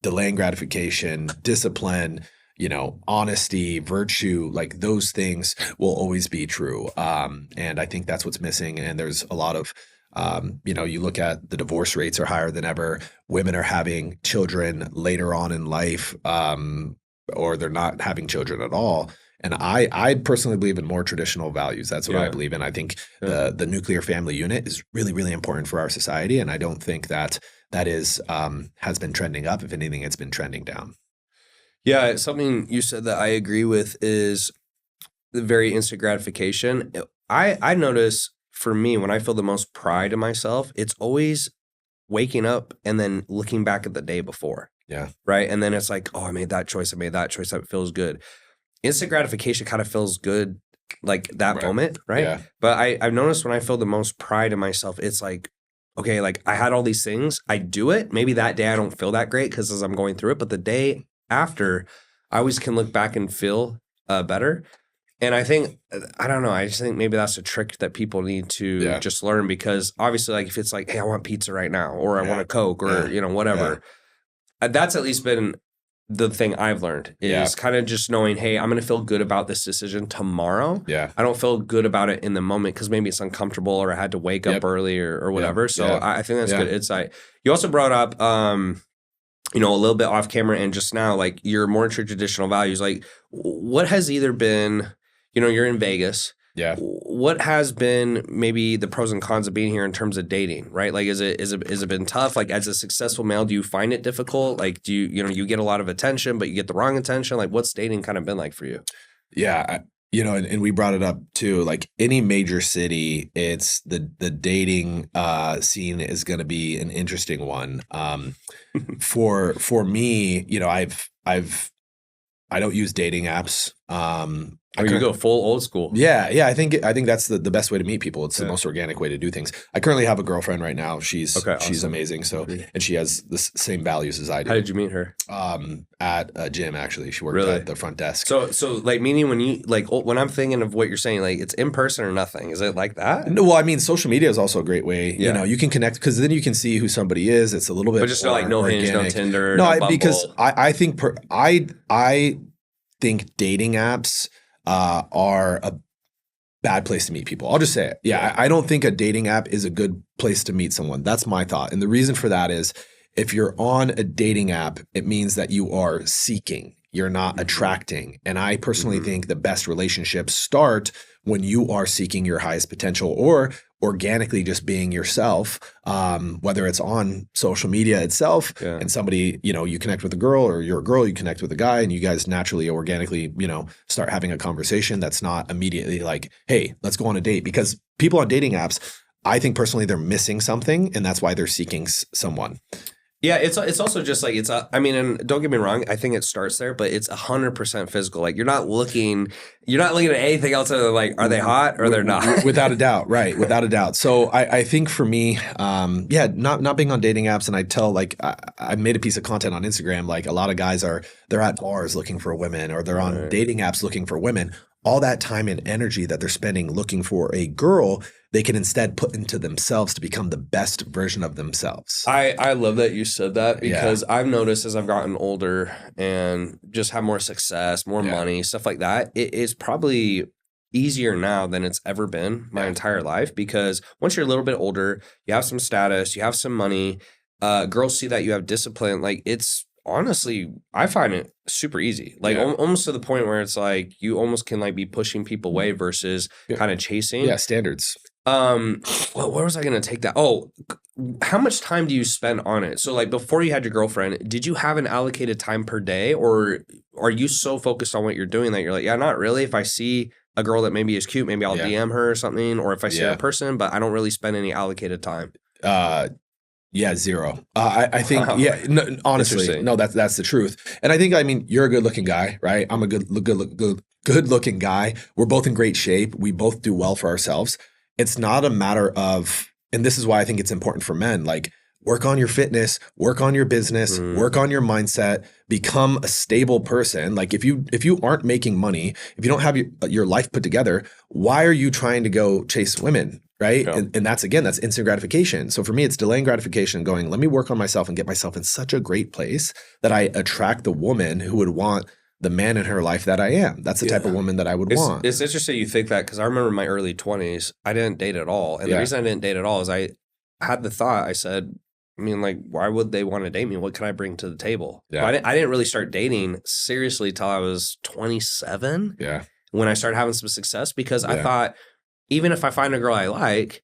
delaying gratification, discipline, you know, honesty, virtue, like those things will always be true. And I think that's what's missing. And there's a lot of, you know, you look at the divorce rates are higher than ever. Women are having children later on in life. or they're not having children at all. And I personally believe in more traditional values. That's what I believe in. I think the nuclear family unit is really, really important for our society. And I don't think that is has been trending up. If anything, it's been trending down. Yeah, something you said that I agree with is the very instant gratification. I notice for me, when I feel the most pride in myself, it's always waking up and then looking back at the day before. Yeah. Right. And then it's like, oh, I made that choice. I made that choice. That feels good. Instant gratification kind of feels good like that moment. Right. Yeah. But I've noticed when I feel the most pride in myself, it's like, okay, like I had all these things. I do it. Maybe that day I don't feel that great because as I'm going through it. But the day after, I always can look back and feel better. And I think, I don't know, I just think maybe that's a trick that people need to just learn, because obviously, like if it's like, hey, I want pizza right now, or I want a Coke, or, you know, whatever. That's at least been the thing I've learned is kind of just knowing, hey, I'm going to feel good about this decision tomorrow. Yeah. I don't feel good about it in the moment because maybe it's uncomfortable or I had to wake up early or whatever. So I think that's good insight. You also brought up, you know, a little bit off camera and just now, like your more traditional values. Like what has either been, you know, you're in Vegas. Yeah. What has been maybe the pros and cons of being here in terms of dating, right? Like, is it been tough? Like, as a successful male, do you find it difficult? Like, do you know, you get a lot of attention, but you get the wrong attention? Like, what's dating kind of been like for you? Yeah. You know, and we brought it up too, like any major city, it's the dating scene is going to be an interesting one. For me, you know, I don't use dating apps. Or you go full old school. Yeah. I think that's the best way to meet people. It's the most organic way to do things. I currently have a girlfriend right now. She's amazing. So, and she has the same values as I do. How did you meet her? At a gym, actually. She worked at the front desk. So like meaning when you like when I'm thinking of what you're saying, like it's in person or nothing. Is it like that? No, well, I mean, social media is also a great way. You know, you can connect because then you can see who somebody is. It's a little bit, but just like no Hinge, no Tinder, no Bumble. Because I think I think dating apps are a bad place to meet people. I'll just say it. Yeah, I don't think a dating app is a good place to meet someone. That's my thought. And the reason for that is if you're on a dating app, it means that you are seeking. You're not attracting. And I personally think the best relationships start when you are seeking your highest potential or organically just being yourself, whether it's on social media itself and somebody, you know, you connect with a girl or you're a girl, you connect with a guy and you guys naturally, organically, you know, start having a conversation that's not immediately like, hey, let's go on a date. Because people on dating apps, I think personally they're missing something and that's why they're seeking someone. Yeah, it's also just like I mean, and don't get me wrong, I think it starts there, but it's 100% physical. Like you're not looking at anything else other than like, are they hot or they're not? Without a doubt, right? Without a doubt. So I think for me, not being on dating apps, and I tell like I made a piece of content on Instagram. Like a lot of guys they're at bars looking for women, or they're on dating apps looking for women. All that time and energy that they're spending looking for a girl, they can instead put into themselves to become the best version of themselves. I love that you said that because I've noticed as I've gotten older and just have more success, more money, stuff like that, it is probably easier now than it's ever been my entire life, because once you're a little bit older, you have some status, you have some money, girls see that you have discipline, like it's honestly, I find it super easy, like almost to the point where it's like you almost can like be pushing people away versus kind of chasing. Yeah, standards. Well, where was I going to take that? Oh, how much time do you spend on it? So like before you had your girlfriend, did you have an allocated time per day, or are you so focused on what you're doing that you're like, yeah, not really. If I see a girl that maybe is cute, maybe I'll DM her or something, or if I see her in person, but I don't really spend any allocated time. Yeah, zero. I think, no, honestly, no, that's the truth. And I think, I mean, you're a good looking good right? I'm a good looking guy. We're both in great shape. We both do well for ourselves. It's not a matter of, and this is why I think it's important for men, like work on your fitness, work on your business, work on your mindset, become a stable person. Like if you aren't making money, if you don't have your life put together, why are you trying to go chase women? Right. Yeah. And that's instant gratification. So for me, it's delaying gratification and going, let me work on myself and get myself in such a great place that I attract the woman who would want the man in her life that I am. That's the type of woman that I would want. It's interesting you think that, because I remember in my early 20s, I didn't date at all. And the reason I didn't date at all is I had the thought, I said, I mean, like, why would they want to date me? What can I bring to the table? Yeah. But I didn't really start dating seriously till I was 27. Yeah. When I started having some success, because I Yeah. thought, even if I find a girl I like,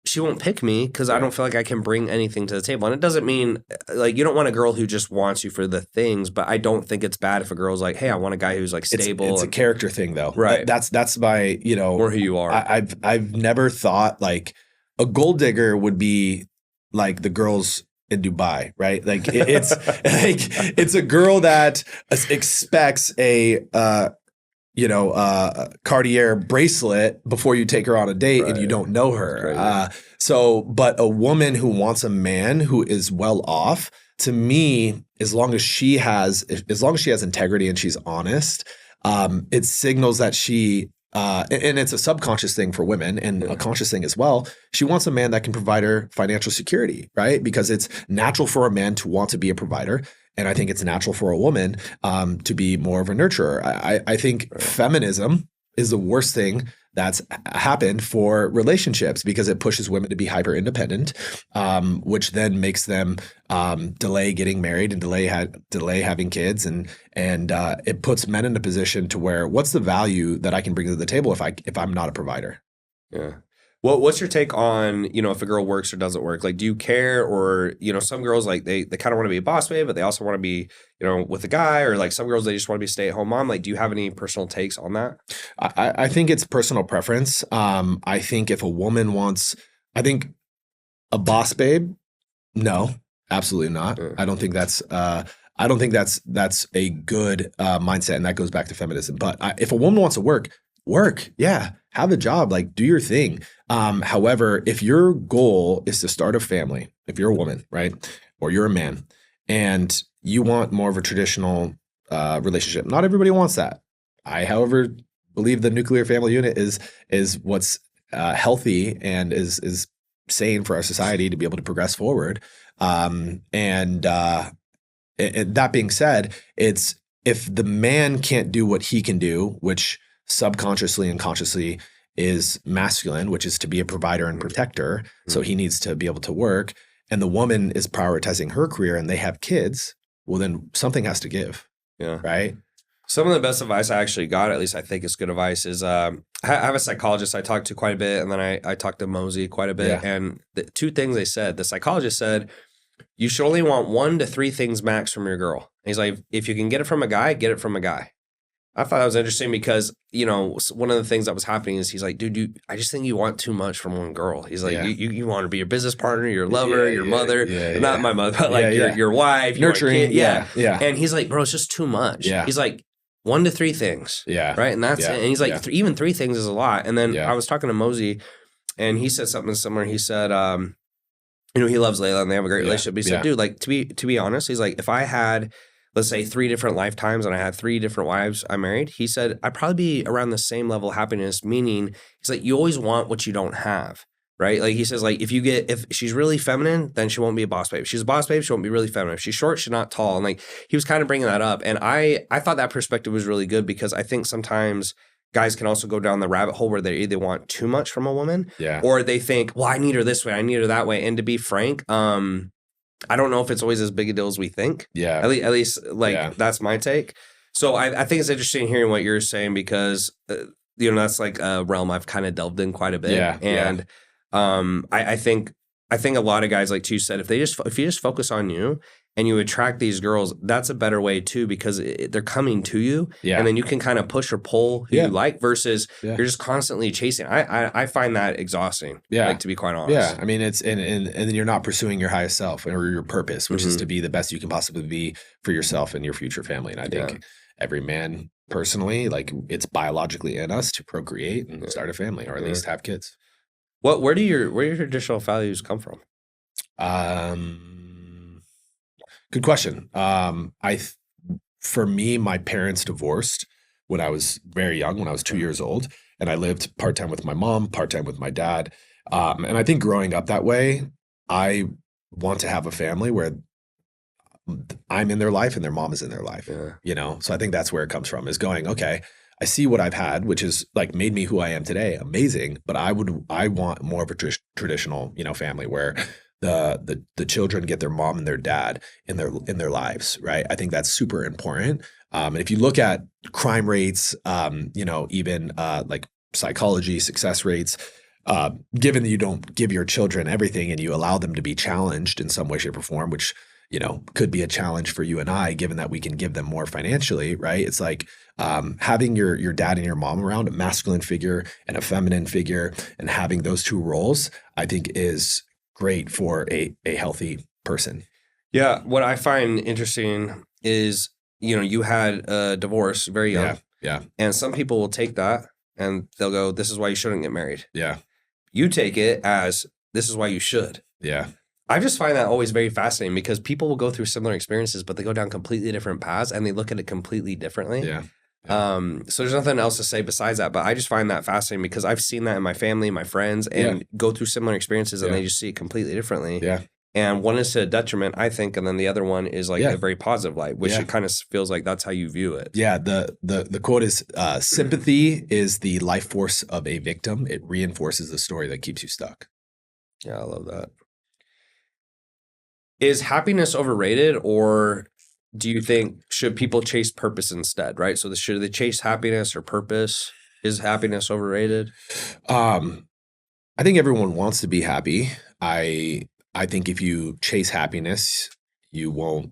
she won't pick me because I don't feel like I can bring anything to the table. And it doesn't mean, like, you don't want a girl who just wants you for the things, but I don't think it's bad if a girl's like, hey, I want a guy who's like stable. It's a character thing though. Right. That's my, you know, or who you are. I've never thought like a gold digger would be like the girls in Dubai, right? Like it's like it's a girl that expects a Cartier bracelet before you take her on a date and you don't know her. But a woman who wants a man who is well off, to me, as long as she has integrity and she's honest, it signals that she and it's a subconscious thing for women and a conscious thing as well. She wants a man that can provide her financial security, right? Because it's natural for a man to want to be a provider. And I think it's natural for a woman to be more of a nurturer. I think feminism is the worst thing that's happened for relationships because it pushes women to be hyper independent, which then makes them delay getting married and delay having kids, and it puts men in a position to where what's the value that I can bring to the table if I'm not a provider? Yeah. Well, what's your take on, if a girl works or doesn't work? Like, do you care? Or, some girls, like, they kind of want to be a boss babe, but they also want to be, with a guy, or like some girls, they just want to be a stay-at-home mom. Like, do you have any personal takes on that? I think it's personal preference. I think if a woman wants, I think a boss babe, no, absolutely not. I don't think that's a good mindset, and that goes back to feminism. But if a woman wants to work, yeah, have a job, like do your thing. However, if your goal is to start a family, if you're a woman, right, or you're a man, and you want more of a traditional relationship, not everybody wants that. I, however, believe the nuclear family unit is what's healthy and is sane for our society to be able to progress forward. And that being said, it's if the man can't do what he can do, which subconsciously and consciously is masculine, which is to be a provider and protector. So he needs to be able to work. And the woman is prioritizing her career and they have kids. Well, then something has to give. Yeah. Right. Some of the best advice I actually got, at least I think it's good advice, is I have a psychologist I talk to quite a bit. And then I talked to Mosey quite a bit. Yeah. And the two things they said, the psychologist said, you should only want 1 to 3 things max from your girl. And he's like, if you can get it from a guy, get it from a guy. I thought that was interesting because, one of the things that was happening is he's like, dude, I just think you want too much from one girl. He's like, you want to be your business partner, your lover, your mother, not my mother, but like your wife, nurturing. Yeah. And he's like, bro, it's just too much. Yeah. He's like, 1 to 3 things. Yeah. Right. And that's it. And he's like, even 3 things is a lot. And then I was talking to Mosey and he said something similar. He said, he loves Layla and they have a great relationship. But he said, dude, like to be honest, he's like, if I had, let's say 3 different lifetimes and I had 3 different wives I married, he said, I'd probably be around the same level of happiness, meaning he's like, you always want what you don't have, right? Like he says, like if she's really feminine, then she won't be a boss babe. If she's a boss babe, she won't be really feminine. If she's short, she's not tall. And like, he was kind of bringing that up. And I thought that perspective was really good because I think sometimes guys can also go down the rabbit hole where they either want too much from a woman or they think, well, I need her this way, I need her that way. And to be frank, I don't know if it's always as big a deal as we think. Yeah. At least that's my take. So I think it's interesting hearing what you're saying because, that's like a realm I've kind of delved in quite a bit. Yeah. And I think a lot of guys, like you said, if you just focus on you and you attract these girls, that's a better way too because they're coming to you. Yeah. And then you can kind of push or pull who you like versus you're just constantly chasing. I find that exhausting. Yeah. Like to be quite honest. Yeah. I mean, it's and then you're not pursuing your highest self or your purpose, which is to be the best you can possibly be for yourself and your future family. And I think every man personally, like it's biologically in us to procreate and start a family or at least have kids. Where do your traditional values come from? Good question. For me, my parents divorced when I was very young, when I was 2 years old, and I lived part-time with my mom, part-time with my dad. And I think growing up that way, I want to have a family where I'm in their life and their mom is in their life, So I think that's where it comes from, is going, okay, I see what I've had, which is like made me who I am today. Amazing. But I want more of a traditional, family where the children get their mom and their dad in their lives, right? I think that's super important. And if you look at crime rates, even like psychology, success rates, given that you don't give your children everything and you allow them to be challenged in some way, shape, or form, which could be a challenge for you and I, given that we can give them more financially, right? It's like having your dad and your mom around, a masculine figure and a feminine figure, and having those two roles, I think is great for a healthy person. Yeah. What I find interesting is, you had a divorce very young. Yeah. And some people will take that and they'll go, this is why you shouldn't get married. Yeah. You take it as this is why you should. Yeah. I just find that always very fascinating because people will go through similar experiences, but they go down completely different paths and they look at it completely differently. Yeah. So there's nothing else to say besides that, but I just find that fascinating because I've seen that in my family, my friends, and go through similar experiences and they just see it completely differently. Yeah. And one is to a detriment, I think, and then the other one is like a very positive light, which it kind of feels like that's how you view it. Yeah. The quote is, sympathy is the life force of a victim. It reinforces the story that keeps you stuck. Yeah, I love that. Is happiness overrated, or do you think should people chase purpose instead, right? So should they chase happiness or purpose? Is happiness overrated? I think everyone wants to be happy. I think if you chase happiness, you won't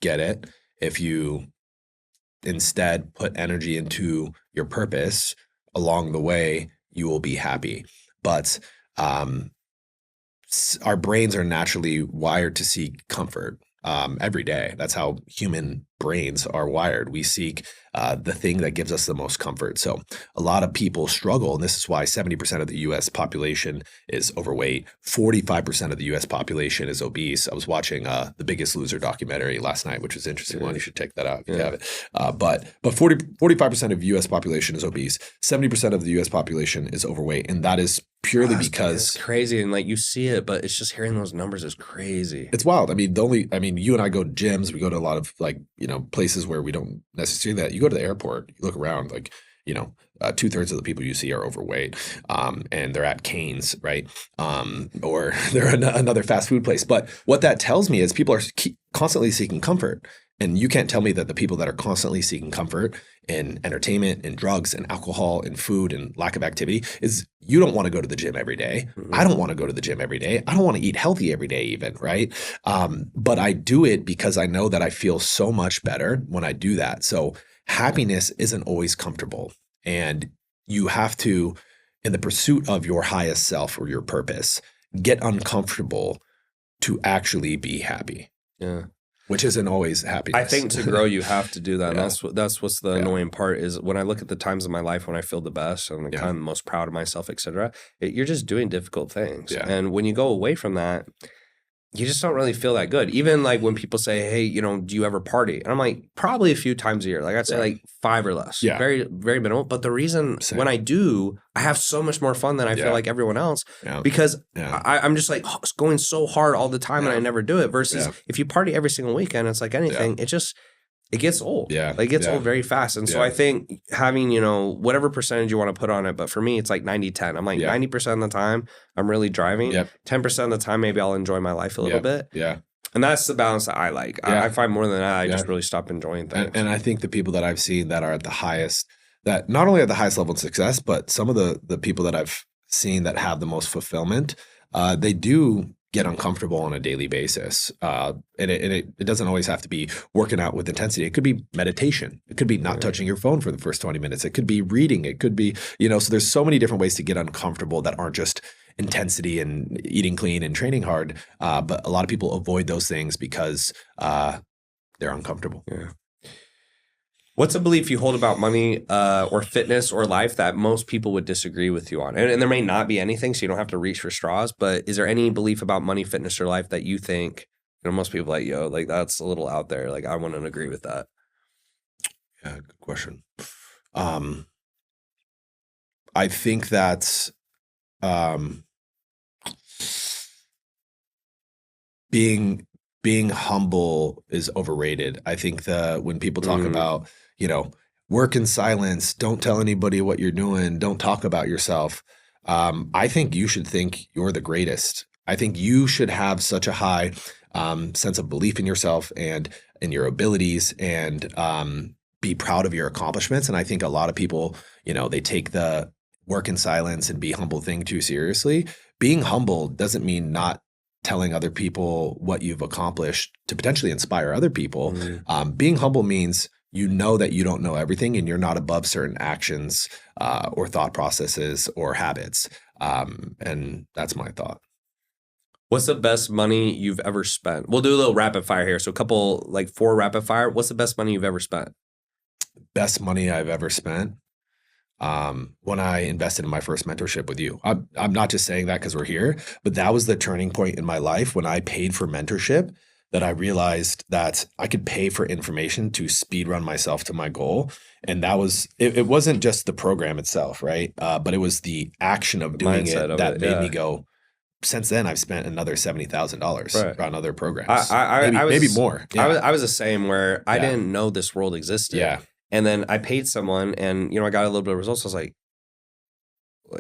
get it. If you instead put energy into your purpose along the way, you will be happy. But our brains are naturally wired to seek comfort every day. That's how human brains are wired. We seek the thing that gives us the most comfort. So a lot of people struggle, and this is why 70% of the U.S. population is overweight. 45% of the U.S. population is obese. I was watching The Biggest Loser documentary last night, which was an interesting one. You should check that out if you have it. But 45% of U.S. population is obese. 70% of the U.S. population is overweight, and that is purely because it's crazy. And like you see it, but it's just hearing those numbers is crazy. It's wild. I mean, you and I go to gyms. We go to a lot of places where we don't necessarily that. You go to the airport, you look around, 2/3 of the people you see are overweight, and they're at Cane's, right? Or they're in another fast food place. But what that tells me is people are constantly seeking comfort. And you can't tell me that the people that are constantly seeking comfort in entertainment, in drugs, and alcohol, and food, and lack of activity is you don't want to go to the gym every day. Mm-hmm. I don't want to go to the gym every day. I don't want to eat healthy every day even, right? But I do it because I know that I feel so much better when I do that. So happiness isn't always comfortable. And you have to, in the pursuit of your highest self or your purpose, get uncomfortable to actually be happy. Yeah. Which isn't always happiness. I think to grow, you have to do that. And that's what's the annoying part is when I look at the times of my life when I feel the best and kind of the most proud of myself, et cetera, you're just doing difficult things. Yeah. And when you go away from that, you just don't really feel that good. Even like when people say, hey, do you ever party? And I'm like, probably a few times a year. Like I'd say like 5 or less. Yeah. Very, very minimal. But the reason when I do, I have so much more fun than I feel like everyone else because I'm just like going so hard all the time and I never do it versus if you party every single weekend, it's like anything. It gets old. Yeah. Like it gets old very fast. And so I think having, whatever percentage you want to put on it, but for me, it's like 90-10. I'm like 90% of the time I'm really driving. 10% of the time, maybe I'll enjoy my life a little bit. Yeah. And that's the balance that I like. I find more than that, I just really stop enjoying things. And I think the people that I've seen that are at the highest, that not only at the highest level of success, but some of the people that I've seen that have the most fulfillment, they do get uncomfortable on a daily basis. And it doesn't always have to be working out with intensity. It could be meditation. It could be not touching your phone for the first 20 minutes. It could be reading. It could be, so there's so many different ways to get uncomfortable that aren't just intensity and eating clean and training hard. But a lot of people avoid those things because they're uncomfortable. Yeah. What's a belief you hold about money or fitness or life that most people would disagree with you on? And there may not be anything, so you don't have to reach for straws, but is there any belief about money, fitness, or life that you think, most people are like, like that's a little out there. Like I wouldn't agree with that. Yeah, good question. I think that being humble is overrated. I think when people talk about, work in silence, don't tell anybody what you're doing, don't talk about yourself. I think you should think you're the greatest. I think you should have such a high sense of belief in yourself and in your abilities, and be proud of your accomplishments. And I think a lot of people, they take the work in silence and be humble thing too seriously. Being humble doesn't mean not telling other people what you've accomplished to potentially inspire other people. Being humble means you know that you don't know everything and you're not above certain actions or thought processes or habits. And that's my thought. What's the best money you've ever spent? We'll do a little rapid fire here. So a couple, like 4 rapid fire. What's the best money you've ever spent? Best money I've ever spent? When I invested in my first mentorship with you. I'm not just saying that because we're here, but that was the turning point in my life when I paid for mentorship, that I realized that I could pay for information to speed run myself to my goal. And that was, it wasn't just the program itself, right? But it was the action of doing it that made me go, since then I've spent another $70,000 on other programs. Maybe more. Yeah. I was the same, where I didn't know this world existed. Yeah. And then I paid someone, and I got a little bit of results. I was like,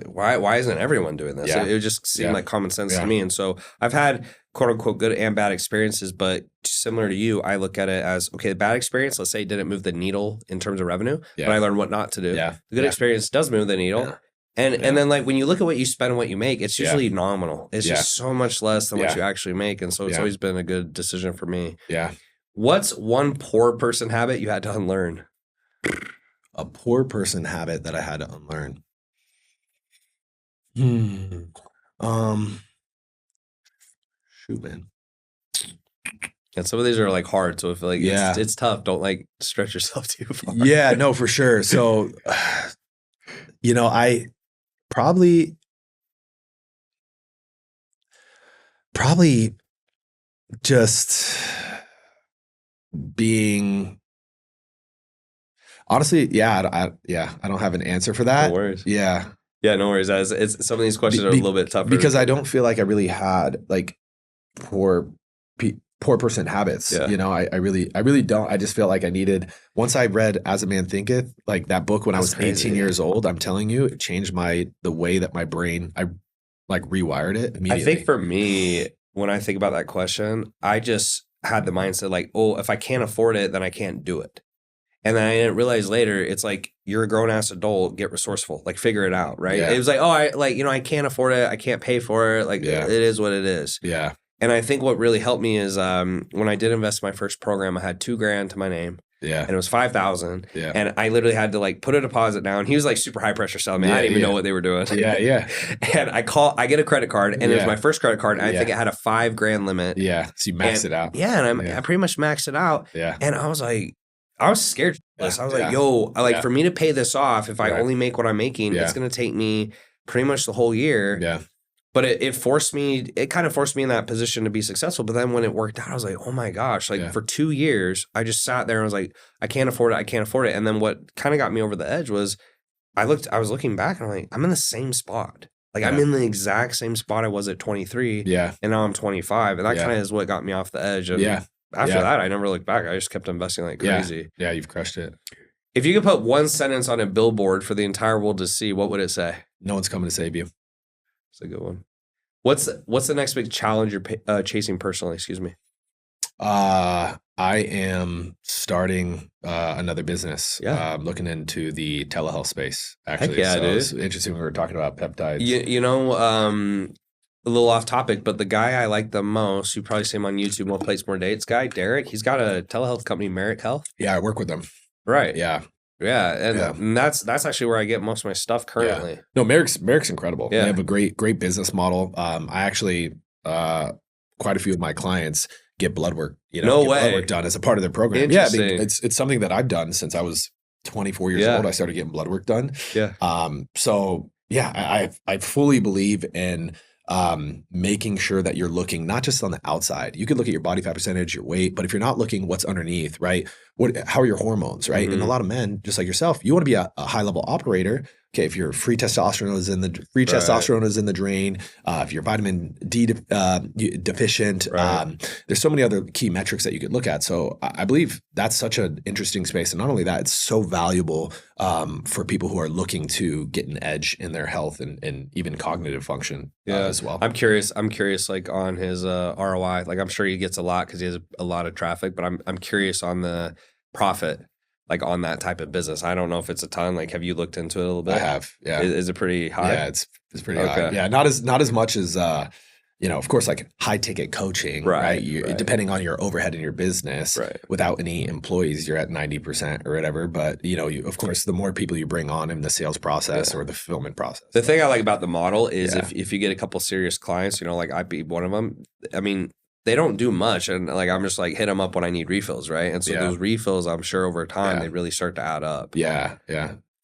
why isn't everyone doing this? Yeah. It just seemed like common sense to me. And so I've had quote unquote good and bad experiences, but similar to you, I look at it as, okay, the bad experience, let's say, didn't move the needle in terms of revenue, but I learned what not to do. Yeah. The good experience does move the needle. And then, like, when you look at what you spend and what you make, it's usually nominal. It's just so much less than what you actually make. And so it's always been a good decision for me. Yeah. What's one poor person habit you had to unlearn? A poor person habit that I had to unlearn. Shoot, man. And some of these are like hard. So if like it's tough, don't like stretch yourself too far. Yeah, no, for sure. So, I probably just being, honestly, I don't have an answer for that. No worries. Yeah, no worries. It's some of these questions are a little bit tougher because I don't feel like I really had like poor person habits. Yeah. I really don't. I just feel like I needed, once I read As a Man Thinketh, like that book when I was 18 years old, I'm telling you, it changed the way that my brain, I like rewired it immediately. I think for me, when I think about that question, I just had the mindset like, oh, if I can't afford it, then I can't do it. And then I didn't realize later, it's like, you're a grown ass adult, get resourcul, like figure it out. Right. Yeah. It was like, oh, I can't afford it. I can't pay for it. Like it is what it is. Yeah. And I think what really helped me is when I did invest in my first program, I had $2,000 to my name. Yeah. And it was $5,000. Yeah. And I literally had to like put a deposit down. He was like super high pressure selling me. I didn't even know what they were doing. Yeah. Yeah. And I get a credit card, and it was my first credit card. And I think it had a $5,000 limit. Yeah. So you maxed it out. Yeah. And I pretty much maxed it out. Yeah. And I was like, I was scared. I was like, yo, for me to pay this off, if I only make what I'm making, it's going to take me pretty much the whole year. Yeah. But it kind of forced me in that position to be successful. But then when it worked out, I was like, oh my gosh, for 2 years, I just sat there and was like, I can't afford it. And then what kind of got me over the edge was I was looking back and I'm like, I'm in the same spot. Like I'm in the exact same spot I was at 23. Yeah. And now I'm 25. And that kind of is what got me off the edge. And after that, I never looked back. I just kept investing like crazy. Yeah, you've crushed it. If you could put one sentence on a billboard for the entire world to see, what would it say? No one's coming to save you. It's a good one. What's the next big challenge you're chasing personally? Excuse me. I am starting another business. Yeah. Looking into the telehealth space. Actually, Heck yeah, dude. It's interesting. We were talking about peptides. A little off topic, but the guy I like the most, you probably see him on YouTube, More Plates, More Dates guy, Derek. He's got a telehealth company, Merit Health. Yeah, I work with them. Right. Yeah. Yeah, and that's actually where I get most of my stuff currently. Yeah. No, Merrick's incredible. Yeah. They have a great business model. I actually quite a few of my clients get blood work. Blood work done as a part of their program. Yeah, I mean, it's something that I've done since I was 24 years old. I started getting blood work done. Yeah. So yeah, I fully believe in making sure that you're looking not just on the outside. You could look at your body fat percentage, your weight, but if you're not looking what's underneath, right? How are your hormones, right? Mm-hmm. And a lot of men, just like yourself, you want to be a high level operator. okay, if your free testosterone is in the drain, if you're vitamin D deficient, there's so many other key metrics that you could look at. So I believe that's such an interesting space. And not only that, it's so valuable for people who are looking to get an edge in their health and even cognitive function as well. I'm curious like on his ROI. Like I'm sure he gets a lot because he has a lot of traffic, but I'm curious on the profit, like on that type of business. I don't know if it's a ton. Like, have you looked into it a little bit? I have. Yeah. Is it pretty high? Yeah, it's pretty high. Yeah, not as much as of course, like high ticket coaching, right? Depending on your overhead in your business, without any employees, you're at 90% or whatever. But of course, the more people you bring on in the sales process or the fulfillment process. The thing I like about the model is if you get a couple serious clients, like I'd be one of them. I mean, they don't do much, and like I'm just like hit them up when I need refills, right? And so those refills, I'm sure over time they really start to add up. Yeah.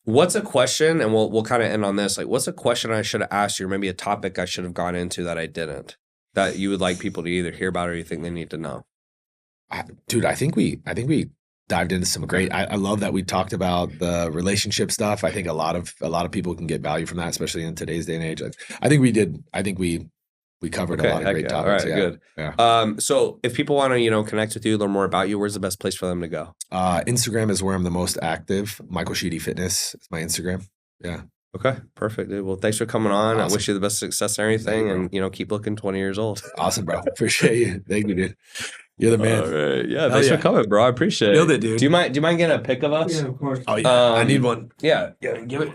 What's a question, and we'll kind of end on this. Like, what's a question I should have asked you, or maybe a topic I should have gone into that I didn't, that you would like people to either hear about or you think they need to know? Dude, I think we dived into some great. I love that we talked about the relationship stuff. I think a lot of people can get value from that, especially in today's day and age. I think we did. I think we covered a lot of great topics. All right, good. Yeah. So if people want to, connect with you, learn more about you, where's the best place for them to go? Instagram is where I'm the most active. Michael Sheedy Fitness is my Instagram. Yeah. Okay. Perfect, dude. Well, thanks for coming on. Awesome. I wish you the best success and everything, and keep looking 20 years old. Awesome, bro. Appreciate you. Thank you, dude. You're the man. All right. Yeah. Thanks for coming, bro. I appreciate it. Nailed it, dude. Do you mind getting a pic of us? Yeah, of course. Oh yeah. I need one. Yeah. Give it.